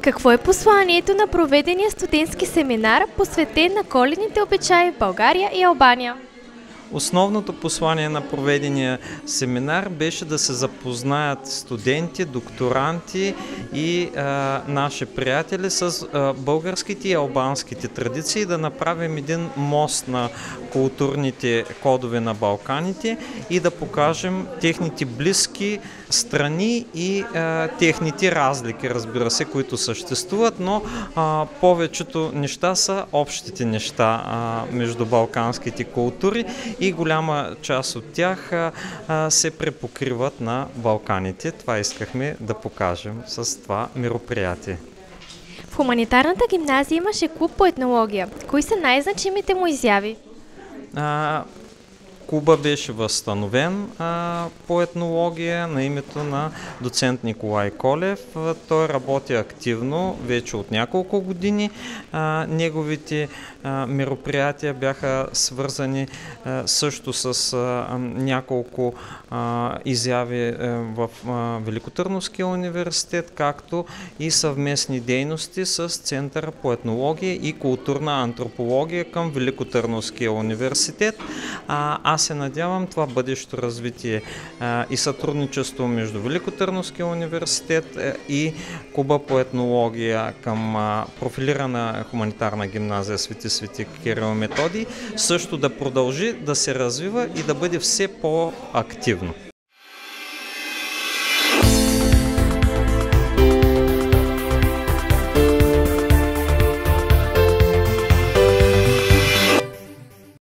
Какво е посланието на проведения студентски семинар, посветен на коледните обичаи в България и Албания? Основното послание на проведения семинар беше да се запознаят студенти, докторанти и наши приятели с българските и албанските традиции, да направим един мост на културните кодове на Балканите и да покажем техните близки страни и техните разлики, разбира се, които съществуват, но повечето неща са общите неща между балканските култури и голяма част от тях се препокриват на Балканите. Това искахме да покажем с това мероприятие. В хуманитарната гимназия имаше клуб по етнология. Кои са най-значимите му изяви? Клуба беше възстановен по етнология на името на доцент Николай Колев. Той работи активно вече от няколко години. Неговите мероприятия бяха свързани също с няколко изяви в Великотърновския университет, както и съвместни дейности с Центъра по етнология и културна антропология към Великотърновския университет. Аз се надявам това бъдещо развитие и сътрудничество между Великотърновския университет и Клуба по етнология към профилирана хуманитарна гимназия Свети Кирил и Методий също да продължи да се развива и да бъде все по-активно.